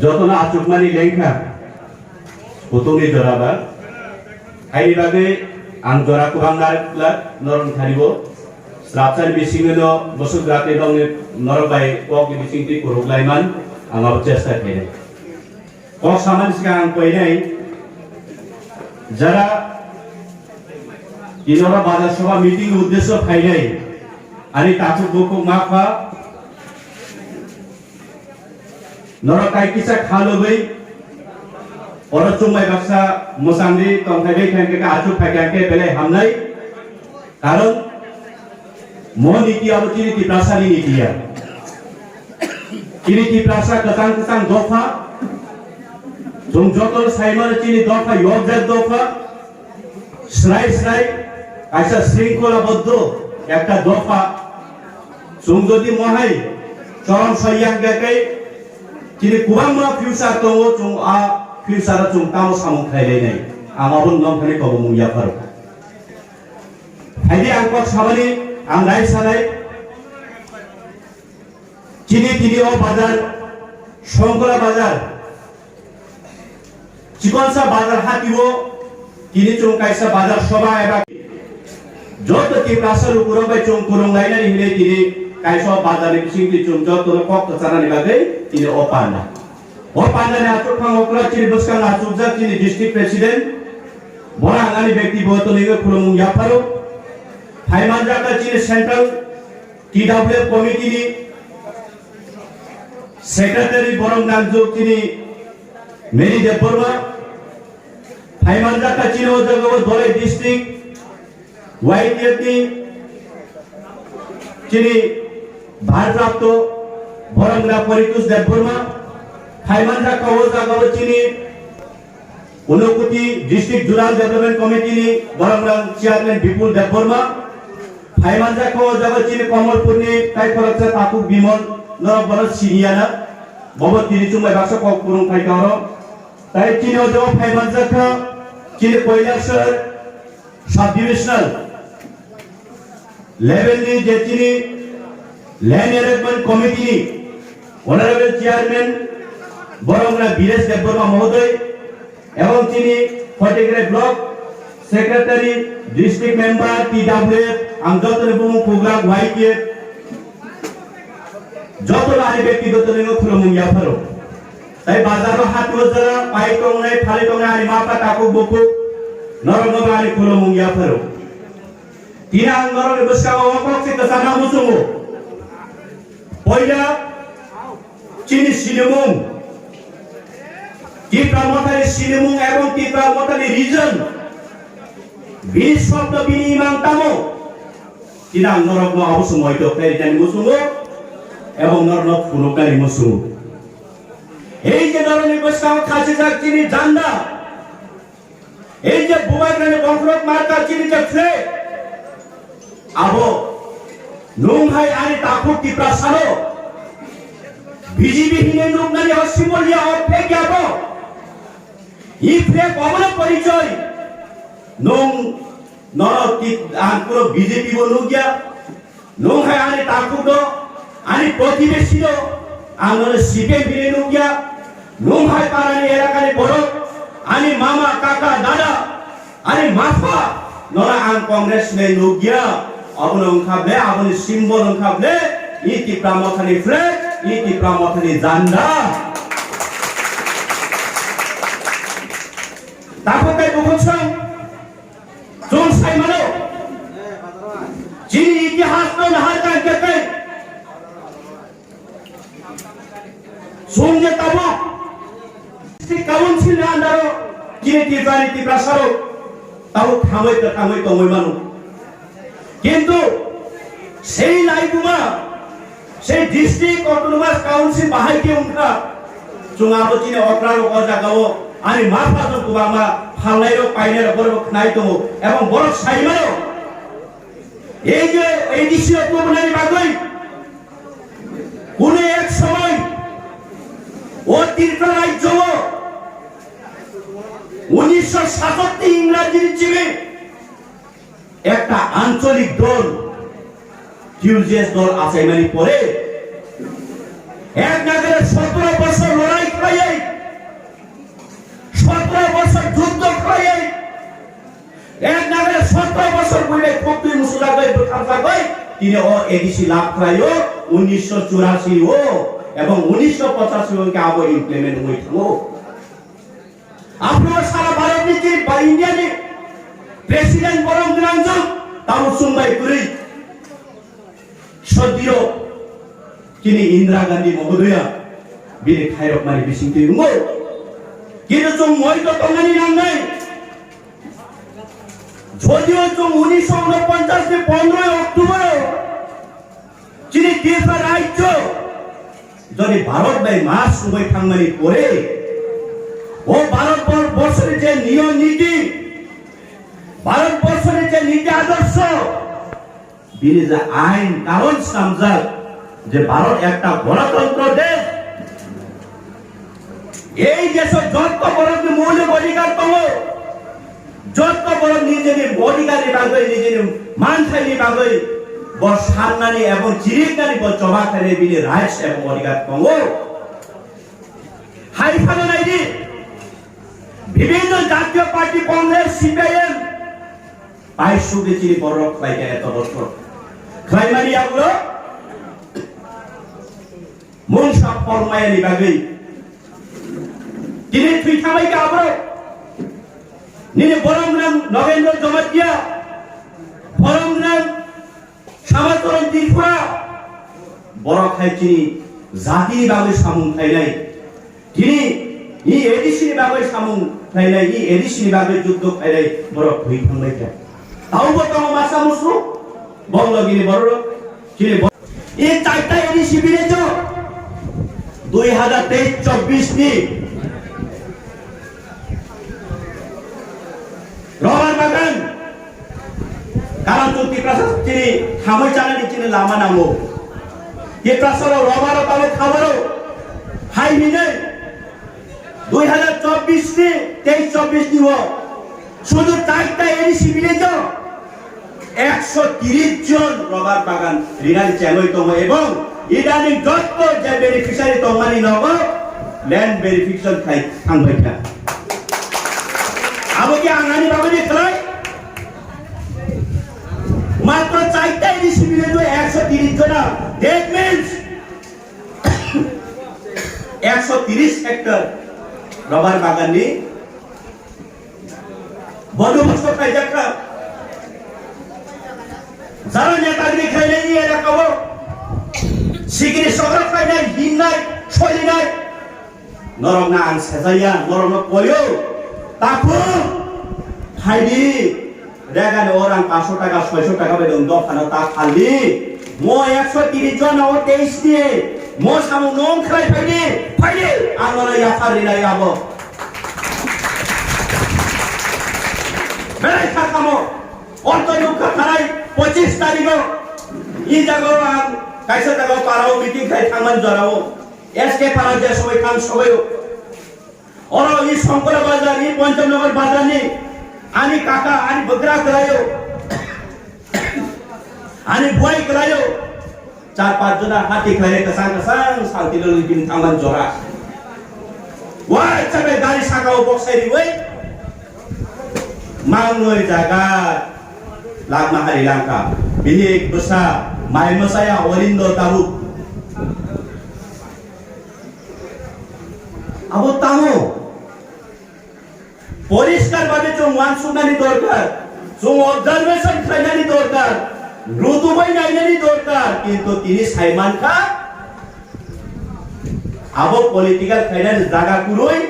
যতনা আচুকমানি লেখা উতংনি জরাবা আইনি বাগে आं जरा कुबां नारक्ला नरम थारिबो स्राबसानि बिसिङो बसुग्राते दं नरबाय कक बिसिंति कुरुग्लायमान आंगाबो चेष्टा खायदे कक सामान सिगां आं कयनाय जरा इनरा बाजार सभा मीटिंग उद्देश्य फायनाय आणि ताचो गोको माफा नरकाय किसा खालोबै और चुमाय बाक्सा मोसांगि तंथायबे खायके आचु फायके बेले हामनाय कारण मोह नीति अब चिनिति प्रासानि नीतिया चिनिति प्रासा कतां कतां दफा जों जतल साइमर चिनि दफा योगजात दफा स्राय स्राय आइसा शृंखलाबद्ध একটা দফা जों যদি মহাই চরম সইয়াক গাকে চিনি কুবাংমা ফিউচার দङ जों आ फिउचार जों तामो सामु खायलायनाय आमाबो नंखानि कबो मुयाफार हायदि आं कक सामानि आं राय सानाय चिनि दिनिओ बाजार शंकरा बाजार चिकनसा बाजार हातिओ दिनि जों कायसा बाजार सभा एबा जत कि प्रासार उपुरबाय जों कुरुंलायनानै हिले दिनि कायसा बाजारनि बिसिंति जों जत कक चारानि बागै दिनि अपाना Panjangnya atur pangokra ciri boskan atur zat ciri district president, borang ani ব্যক্তি botolinga kurung yaparo, Haimandaka ciri central TWF committee ni secretary borang nanjuk ciri Mary Deborma, Haimandaka ciri ojagawa Dole district, YTF ni ciri Bharprapto borang na Paritus Deborma. हाइमानजा कवजा गवचिनी उनकुटी district जुराल development committee नि बरमरां chairman Bipul Debbarma हाइमानजा कवजा गवचिनी कमलपुरनि कायफरक्सा ताकु बिमल नरबर सिनियाना बबो तिनि चुमाय बाक्सा कपुरुं फाइकारो ताय चिनो जो हाइमानजा का चिनि कोइलासर सब डिविजनल लेवल नि जेचिनी लैंड अरेंजमेंट कमिटी नि ऑनरेबल चेयरमैन बरंगना बीरेश देवबर्मा महोदय एवं चिनी फटेग्रे block secretary district member TWF आंजतने बुमु प्रोग्राम वाइके जतन आरि व्यक्तिगत नेगो खुलमुं याफारो ताई बाजारो हाटो जरा पाइ टंगनाय फालि टंगनाय आरि मापा ताकु बकु नरमगा आरि खुलमुं याफारो तिना नरम बसकाव अकक्से कसाना मुसुमु पहिला चिनी सिनेमुं टिप्रा मथानि सिनेमुं एवं टिप्रा मथानि रिजन बिस शब्द बिनिमां तामो तिना नरकमा अवश्य मयतो पेरिटानि मुसुमु एवं नरनक फुनुकानि मुसुमु এই যে নরনি বসকাও খাসি যাক চিনি জান্দা এই যে বুবাইগ্রানে বংশরক মার্কা চিনি যে ফ্লে আবো নুংহাই আনি তাকু টিপ্রা সানো বিজিবি হিনে নুংনানি অসিমলিয়া অফে গিয়াবো ইফে কমন পরিচয় নং নরতি আনপুর বিজেপি বনুগিয়া নংহাই আনি তাকুদো আনি প্রতিবেশীও আনর সিপে বিনে নুগিয়া নংহাই পারানি এলাকানি বড় আনি মামা কাকা দাদা আনি মাফা নরা আন কংগ্রেস নে নুগিয়া অবনং খাবলে আবনি সিম্বল খাবলে ইতি প্রামখানি ফ্লেগ ইতি প্রামখানি জান্ডা তাপকাই বুঝছং जों साइमानो चिनी इतिहास में नहार का कहते सोंगे तबो स्टिक काउंसिल अंदरो चिनी तिबानी तिब्रासारो ताऊ खामै तो मैमानो किंतु সেই লাইকুমা সেই ডিস্ট্রিক্ট অটোনোমাস কাউন্সিল বাহাই के उनका चुनाव चिनी अप्रारो अजागाओ आनि माफाजो कुबामा फालनायरो पाइनेरो बरबो खनाय दङ एवं बरक साइमारो এই যে এডিসি অটোবনানি বাগৈ কোনে এক সময় ও ত্রিপুরা রাজ্য 1967 ইংরেজির জিবে একটা আঞ্চলিক দল টিউজিএস দল আসাইমানি পরে এক নাগারে 17 বছর লড়াই করে বছর পূর্বে খুব তুই মুসুলা গই খামসা গই তিনি ও এডিসি লাভ করাইও 1984 ও এবং 1985 কে আবো ইমপ্লিমেন্ট হইতো আপনারা সারা ভারত নিচে বা ইন্ডিয়ানে প্রেসিডেন্ট বরং গ্রাঞ্জন তাও সুম্বাই করি সদিও তিনি ইন্দিরা গান্ধী মহোদয়া বিরে খায়রক মারি বিসিংতে উঙ্গো কিন্তু 좀 মইতো তঙ্গানি নাঙ্গাই যদিও 좀 1949 তে 15 অক্টোবর যিনি দেশা রাজ্য যদি ভারত বাই মাস সময় থাঙ্গানি পরে ও ভারতবর্ষের যে নিয়ম নীতি ভারতবর্ষের যে নীতি আদর্শ বিরে যে আইন কানুন সামজাক যে ভারত একটা গণতন্ত্র দেশ এই দেশে যত বড় মৌলিক অধিকার পাবো যত বড় নিজের অধিকারী বাগৈ নিজের মানসাইনি বাগৈ বড় সান্নানি এবং চিরিকানি বড় চবাখানি বিলে রাইটস এবং অধিকার পাবো হাইফানো নাইনি বিভিন্ন জাতীয় পার্টি কংগ্রেস সিপিআইএম পাইশুকে চিনি বড় খাইকে এত বছর খাইমানি আগলো মনসা ফরমায়ানি বাগৈ তিনি থুইথামাই কাবro নিনে বরংগ্রাম নগেন্দ্র জমাতিয়া বরংগ্রাম সামাতরণ ত্রিপুরা বড় খাইচিনি জাতি বাগৈ সামুং খাইলাই তিনি ই এডিসিনি বাগৈ সামুং খাইলাই ই এডিসিনি বাগৈ যুদ্ধ খাইলাই বড় থুইথামাই কা তাও বতম মাসা মুসু বংলগিনি বড় চিনি এই চারটা এডিসি বিরেজ 2023-24 নি রবার বাগান কারণ চুক্তি প্রাসাদ চিনি খামই চালানি চিনি লামা নামো ये প্রাসাদ রবার তালো খাবারও হাই মিনে 2024 নি 23-24 নি শুধু চারটা এডিসি বিলেজ 130 জন রবার বাগান রিনাল চ্যানই তম এবং ইদানিং যত যে বেনিফিশিয়ারি তমানি নব ল্যান্ড ভেরিফিকেশন খাই থাংবাইটা আবকে আঙ্গানি বাবানি খাই মাত্র চারটা এডিসি বিলে 130 জন দ্যাট মিন্স 130 হেক্টর রবার বাগান নি বন্দোবস্ত খাই দেখা যারা নেতাগিরি খাইলে নিয়ে এলাকাবো সিগিরি সগর খাইনাই দিন নাই ছয় নাই নরম না আন সেজাইয়া নরম কয়ো তাকু খাইদি রেগানে ওরাং 500 টাকা 600 টাকা বেদন দফানো তা খালি মো 130 জন ও 23 দিয়ে মো সামু নং খাই ফাইদি আনরা ইয়াফারি নাই আবো বেলাই থাকামো অন্তর্যুক্ত খারাই 25 তারিখ ই জাগো আং কাইসা জাগো পারাও মিটিং খাই থামান জরাও এসকে পারা যে সবাই কাম সবাই ওরা ই শঙ্কর বাজার ই পঞ্চমনগর বাজার নি আনি কাকা আনি বগরা করায়ো আনি বই করায়ো 4-5 জন হাতি খাইলে কসাং শান্তি ললিকিন থামান জরা ওয়াই চাবে গাড়ি সাকাও বক্সাইরি ওই মাংনই জায়গা লাগনা hari langka bilik besar mai mesaya orindo tahu abo tahu পরিষ্কার ভাবে চং ওয়ানসুনানি দরকার চং অবজারভেশন খাইনানি দরকার রুতুবাই নাইনানি দরকার কিন্তু তিনি সাইমান খা abo পলিটিক্যাল খাইনানি জায়গা কুরই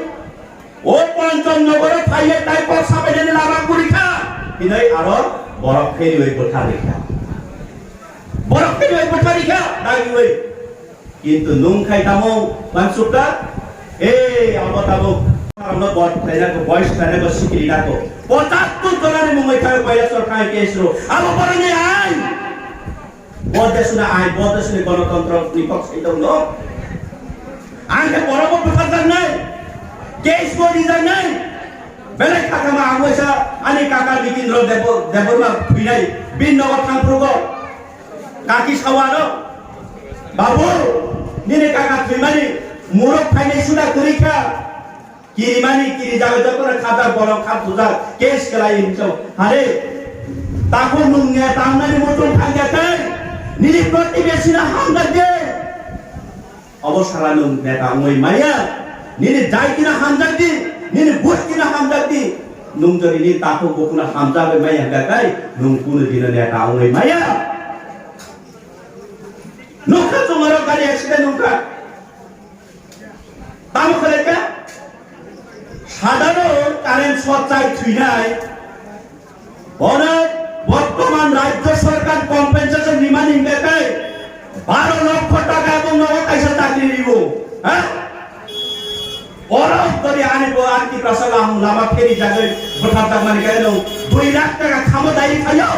ও পঞ্চনগর ফাইয়ে টাইপর সাবেনি লাগা কুরিখা কিনই আরো বরফ খেলি ওই কোঠা রেখা বরফ খেলি ওই কোঠা রেখা দাগি ওই কিন্তু নুন খাইতামো মানসুকা এই আমতামো আমরা বট খাইনা কো বয়স খাইনা কো সিকিরি না কো 75 জনের মুম্বাই খাই কয়লা সরকার কেসরো আলো পরনে আই বদেশনা আই বদেশনে গণতন্ত্র নিপক্ষ ইদম নো আঙ্কে বরফ প্রকার নাই কেস কো রিজন নাই বেলে কাকামা আময়সা আনি কাকা বিকিন্দ্র দেবরমা ফিনাই বিন নগর থাংপ্রুগো কাকি সাওয়ানো বাবু নিনে কাকা ফিমানি মুরক ফাইনাই সুদা করিখা কিরিমানি কিরি জাগত করে খাতা বড় খাত সুদা কেস কলাই ইনছো আরে Tahu nungnya tangan di mutung panjatkan, nini प्रतिवेशीना hamdar deh. Awas nung neta ngoi maya, nini jai kina hamdar di, nini bus kina hamdar di. Nung jadi ni tahu bukuna hamdar maya gagai, nung kuno dina neta ngoi maya. Nungka cumara kali accident nungka. Tahu kerja? সাধারণ current সচ্চাই থুই নাই অনেক বর্তমান রাজ্য সরকার compensation remaining দেখাই 12 লক্ষ টাকা এবং নবকাইসা চাকরি দিব হ্যাঁ অরব করে আনিব আর্থিক প্রসঙ্গ লামা ফেরি যাবে হঠাৎ মানে কেন 2 লাখ টাকা ক্ষমতায় খাইও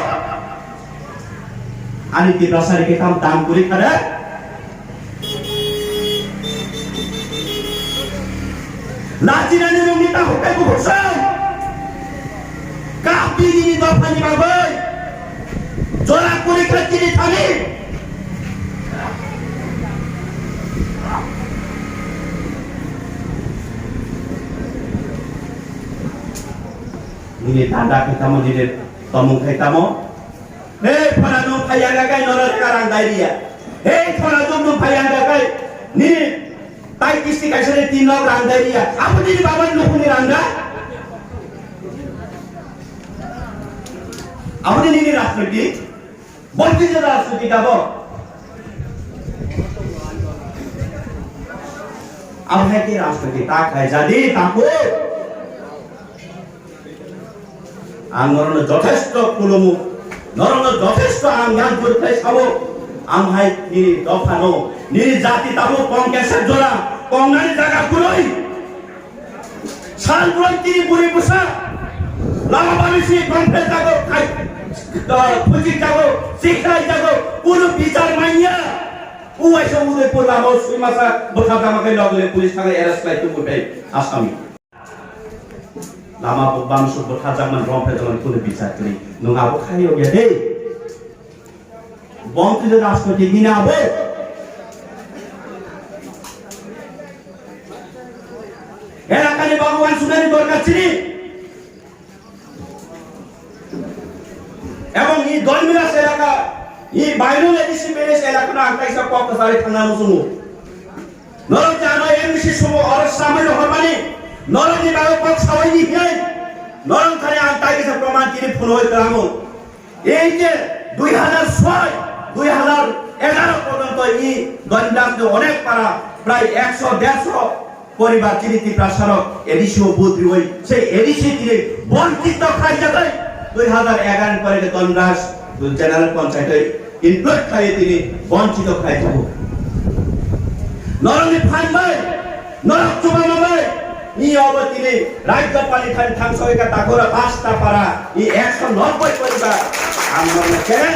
আনিতি প্রসারিকে কাম দাম করে খারে Lajinani rumita hukai kuhusai Kapi ini dopani babai Jorak kuri kecili tani Ini tanda kita mau jadi tomong kita mau Hei para nung kaya gagai norot karang dia Hei para nung kaya gagai Ni তাই কিস্তি কাইসরে 3 লাখ রান্দা দিয়া আপনি যদি বাবার লোকনি রান্দা আপনি নিনি রাজনীতি বলতে যে রাজনীতি যাব আপনি কি রাজনীতি তা খায় জানি তাকো আঙ্গরণ যথেষ্ট কুলমু নরণ যথেষ্ট আঙ্গান করতে সাবো আমহাই নিনি দফানো নিনি জাতি তাবো কংগ্রেসের জোড়া কংগ্রেস জায়গা পুরোই সাল পুরোই তিনি পুরি পুষা লামা বাবিসি কংগ্রেস জাগো খাই ফুজি জাগো শিক্ষাই জাগো পুরো বিচার মাইয়া উয়াইসা উদয় পড়লাম ও সুইমাসা বোঠা আমাকে লগলে পুলিশ থানায় অ্যারেস্ট লাইতে উঠাই আসামি লামা বামস বোঠা জামান রম্পে জামান পুরো বিচার করি নঙাবো খাইও গে দে বংশীয় রাষ্ট্রপতি মিনাবে এলাকায় ভগবান শুনানি দরকার ছিল এবং এই দলমিরাস এলাকা এই বাইরে এডিসি বেরেস এলাকা না আকাইসা পক্ষ সারি থানা মুসুমু নরম জানো এমসি সমো আর সামনে হরমানি নরম জি বাগো পক্ষ সবাই নি হিয়াই নরম খানে আকাইসা প্রমাণ তিনি ফোন হই কামো এই যে 2011 পর্যন্ত এই দলমিরাসে অনেক পারা প্রায় 100-150 পরিবার চিনিতি প্রাসারক এডিসি ও বুদ্রি হই সেই এডিসি তিনি বঞ্চিত খাই যাবে 2011 পরে দলমিরাস জেনারেল পঞ্চায়েতে ইনক্লুড খাইয়ে তিনি বঞ্চিত খাই যাব নরমি ফাইমাই নরক চুবামাই ই অবতিনি রাজ্যপালি খান থাংসইকা তাগরা পাঁচটা পারা ই 190 পরিবার আমরা কেন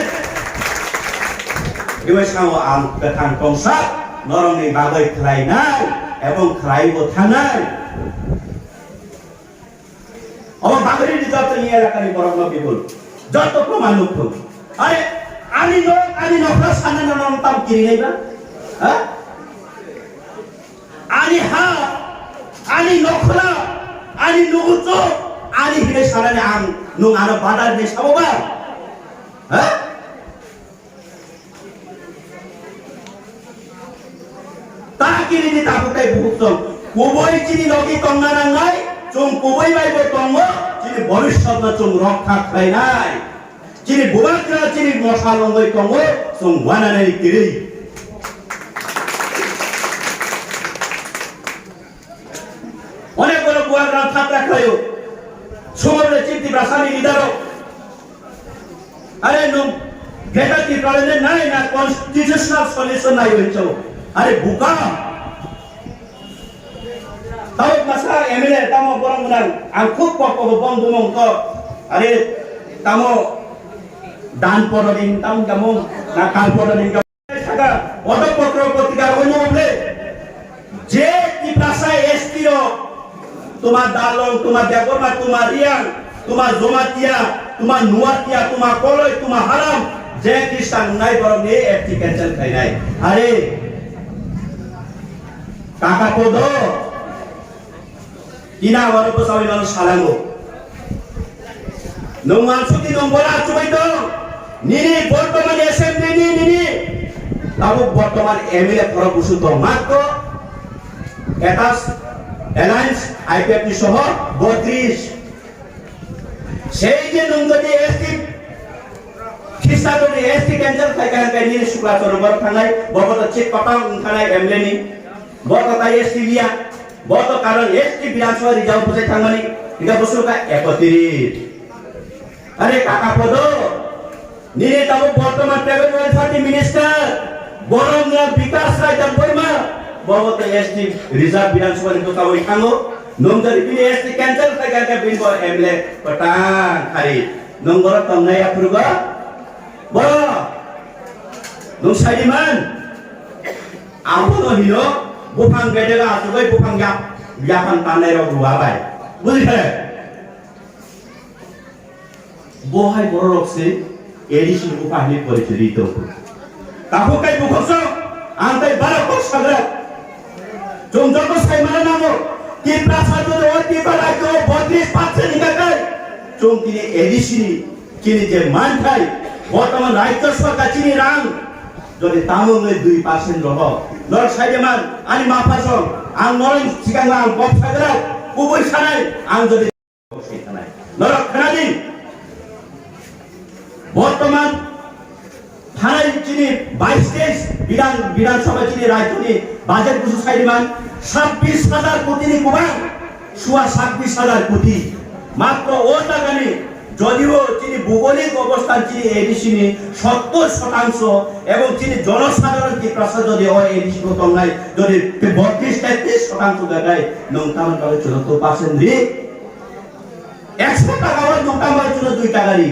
এবাসাও আম কান কংসা নরমি বাগৈ খাই নাই এবং খাইব থানাই আমার বাগরি যত নিয়ে এলাকার বরং বিপুল যত প্রমাণ মুক্ত আরে আনি নখরা সানা নাম তাম কিরি নাইবা হ্যাঁ আনি নখরা আনি নুগুচ আনি হিরে সানানে আম নুং আনো বাদার নে সাববা হ্যাঁ তা কিরি নি তাবুকাই ভুক্তম কবই চিনি লগি তঙ্গানা নাই চুং কবই বাইব তঙ্গ চিনি ভবিষ্যৎ না চুং রক্ষা খাই নাই চিনি বুবাকরা চিনি মশা লঙ্গই তঙ্গ চুং ওয়ানানাই কিরি অনেক বড় বুয়াকরা থাকরা খায়ো সমরে চিন্তি ব্রাসানি লিডারো আরে নুম গেটা কি প্রবলেম নাই না কনস্টিটিউশনাল সলিউশন নাই হইছো আরে বুকা tahu masa MLA tamu borang menang angkut pokok bom bom ko are tamu dan pododin tamu kamu nakal pododin kamu saga odo potro potigar ono oble je ti prasai estiro তোমার দালং তোমার দেবরমা তোমার রিয়াং তোমার জমাতিয়া তোমার নুয়াতিয়া তোমার কলই তোমার হারাম যে খ্রিস্টান নাই বরং এ একটি ক্যান্সেল খাই নাই আরে টাকা পদ Ina waro pesawai lalu salango. Nungan suti nombora cubai do. নিনি বর্তমান এসএমডি নিনি তাবো বর্তমান এমএলএ ফরক বসু তো মাত্র এটাস অ্যালায়েন্স আইপিএফটি সহ 32 সেই যে নন্দী এসটি খিস্টাদনি এসটি ক্যান্সেল খাইখান গাইনি শুক্লাচরণ বর থানায় বগত চেক কটাং থানায় এমএলএ নি বগত এসটি লিয়া বগত কারণ এসটি বিধানসভা রিজার্ভ বসে থাঙ্গানি ইগা বসুকা 31 আরে কাকা পদ নিনে তাবো বর্তমান ট্রাভেল ওয়েলফেয়ার মিনিস্টার বরংলা বিকাশ রায় বর্মা বগত এসটি রিজার্ভ বিধানসভা রিজার্ভ তাবো থাঙ্গো নমজারি বিনি এসটি ক্যান্সেল খাইখান বিনবো এমএলএ কটাং খারি নংগর তংনাই আপ্রুবা বড় নং সাইডিমান আমনো হিলো বুফাং গেদেলা আতুবাই বুফাং ইয়াফান তানাই রব রুয়াবাই বুঝলে বহাই বড় রকসে এডিশন বুফাংনি পরিচিত তাহু কাই বুখস আন্তাই বারা কস সাগরা জং যত সাইমানা নামো কি প্রাসাদ ও কি পারাইতো 32% নিকাকাই জং তিনি এডিশন কিনি যে মানথাই বর্তমান রাজ্য সরকার চিনি রাং যদি তামুংয়ে 2% রহ নর সাইদেমান আনি মাফাসং আং নরং সিগাং আং ববসাগরা কুবই সানাই আং যদি সেখানাই নর খানাদিন বর্তমান থানায় চিনি 22 বিধানসভা চিনি রাজ্যনি বাজেট বসু সাইদেমান 26,000 কোটি নি কুবাং সুয়া 26,000 কোটি মাত্র ও টাকানি যদিও তিনি ভৌগোলিক অবস্থান তিনি এডিসিনি 70% এবং তিনি জনসাধারণ কি প্রসাদ যদি হয় এডিসি তো নাই যদি 32-33% জায়গায় নংতামান কালে 74% রি 100 টাকা হয় নংতামান চুলো 2 টাকা রি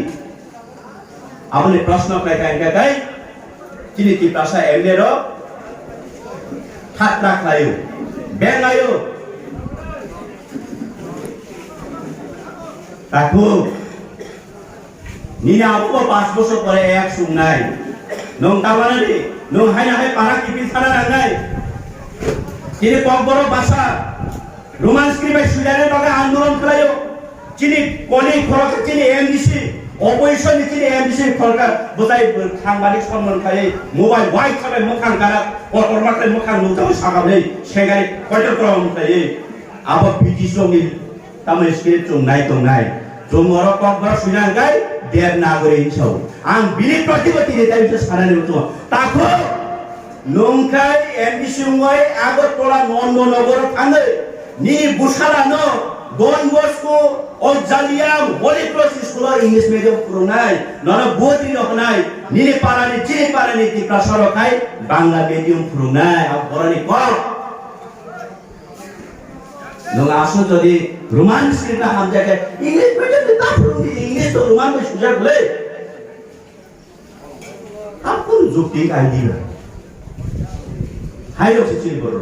আপনি প্রশ্ন কাই তিনি কি প্রসা এমএলএ খাতরা খায়ো বেঙ্গায়ো তাকু নিনা আবু 5 বছর পরে এক সুং নাই নং তাবানানি নং হাইনা হাই পারা কিপিল থানা নাই তিনি কবর ভাষা রোমান্স ক্রিবাই সুইডানের বাগে আন্দোলন করায়ো চিনি কলি খরক চিনি এমডিসি অপোজিশন চিনি এমডিসি খরকার বোঝাই সাংবাদিক সম্মান খাই মোবাইল ওয়াইট খাবে মুখান কারা কর্মাকে মুখান মুখাও সাগাবে সেগাই কয়টা করাম খাই আবো ব্রিটিশ রঙিল তামে স্ক্রিপ্ট চং নাই জমর কবর সুইডান গাই দেব নাগরিক হিসাব আম বিলি প্রতিপত্তি তাই সারানি মতো তাকো নংখাই এমবিসি ময় আগরতলা নন্দনগর থানে নি বুসালানো Don Bosco অজালিয়াম Holy Cross school English medium পুরোনাই নন বদি নকনাই নিনে পারানি চিনি পারানি তি প্রসরকাই বাংলা মিডিয়াম পুরোনাই আ বরানি কল নং আসো যদি রোমান্স কিনা হাম জায়গায় ইংলিশ মিডিয়াম তা পুরোনি ইংলিশ তো রোমান में সুজা বলে আপন যুক্তি কাই দিবে হাইলো চিনি বড়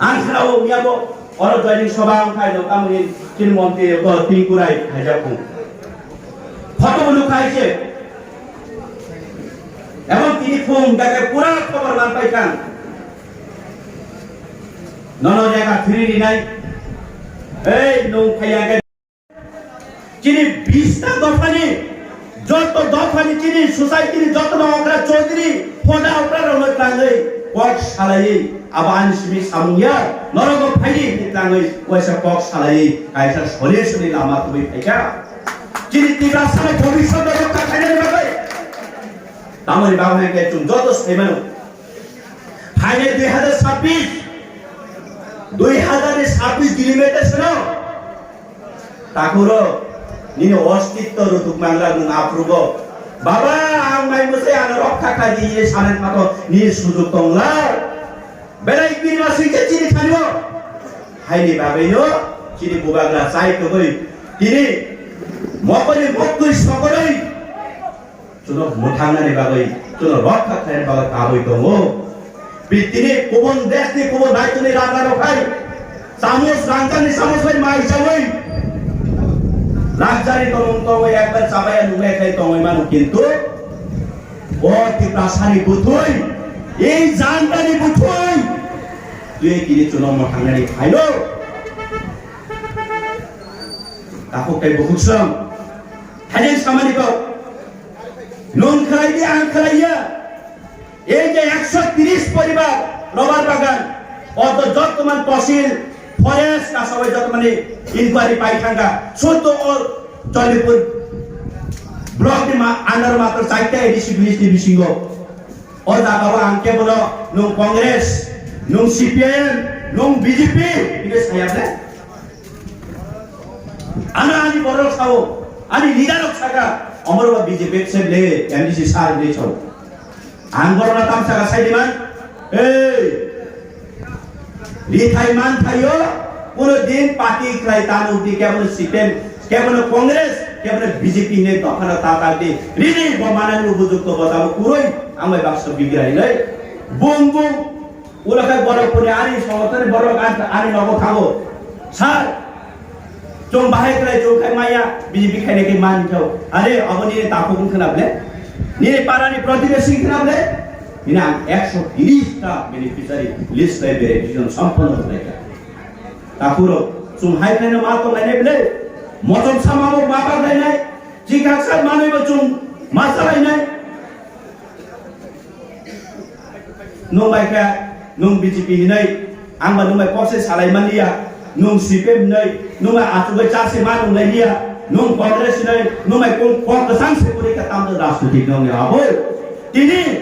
আনখাও মিয়াবো অর জয়নি সভা খাইলো কামনি চিন মন্ত্রী তিনকুরাই হাজাকু ফটো খাইছে এবং তিনি ফোন দেখে পুরা খবর মান পাইতাম নন জায়গা ফিরি নাই এই নৌ খাইয়াকে চিনি 20টা দফানি যত দফানি চিনি সোসাইটি যত নকরা চৌধুরী ফোনা উপরে রমত লাঙ্গই পক সালাই আবান সিমি সামুয়া নরগ ফাইলি লাঙ্গই ওইসা পক সালাই কাইসা সলিউশন লামা তুমি ফাইকা চিনি তিবা সালে ভবিষ্যৎ রক্ষা খাইলে বাবাই তামরি বাবাকে তুমি যত সেমানো ফাইলে 2026 কিলোমিটার শোনো তাকুরো নিনে অস্তিত্ব রুতুক বাংলা গুণ আপ্রুব বাবা আং মাই মসে আন রক্ষা খাই দিয়ে সানেন মাতো নি সুযোগ তংলা বেলাই বিরমা সুইতে চিনি খানিও হাইনি বাবেনো চিনি বুবাগলা চাই তো কই তিনি মকলি মকলি সকলই চলো মোঠাঙ্গানি বাবাই চলো রক্ষা খাই বাবা কাবই তো তিনি কোবন দেশ নি কোবন রাজ্য নি রাজা রখাই সামোস রাঙ্কানি সামোস ভাই মাই যাওই রাজজারি তমন্ত ওই একবার চাবায়া নুলে খাই তমই মানু কিন্তু অতি প্রাসারি বুথুই এই জানদানি বুথুই তুই কিনে চলো মোঠাঙ্গানি খাইলো তাকো কাই বহুসম Aja samani ko non khalai dia ang khalaiya এই যে 130 পরিবার রবার বাগান অত যতমান তহসিল ফরেস্ট সবাই যত মানে ইনকোয়ারি পাই থাকা সত্য ও জয়পুর ব্লক দি আন্ডার মাত্র 4টা এডিসি বিলিটি বিসিঙ্গ ও জায়গাও আং কেবল নং কংগ্রেস নং সিপিএম নং BJP ini sayapne ana ani borok sao ani lidarok saka omorba BJP সেবলে এমডিসি সার লে ছো Anggora tamsa kasai man, litai man thayo, puno din party kelaitan ukti kaya puno CPM, kaya puno Kongres, kaya puno BJP ne tokhana tata di, rini bamanan ubuduk to batamu kuroi, amai bakso bigirai nai, bung bung, ulakai borok punya ani somotane borok ani nogo thago, sar, jom bahai kelai jom kai maya, BJP kai ne kai man jauh, are aboni ne tapu pun kenapa le? Nilai parani proteksi kenapa? Ini 130 beneficiary list saya verification sampurna mereka. Takuro, cum hai kena mato lainnya beli, motor sama mau bapak lainnya, jika saya mana itu cum masalah lainnya, nung mereka, nung BJP ini, amba nung mereka proses halaiman dia, nung CPM ini, nung mereka aturan casi mana nung lainnya. Nung Kongres ini, nung mai kong kesang sepuluh kata tamu rastu di nung ya, boy. Ini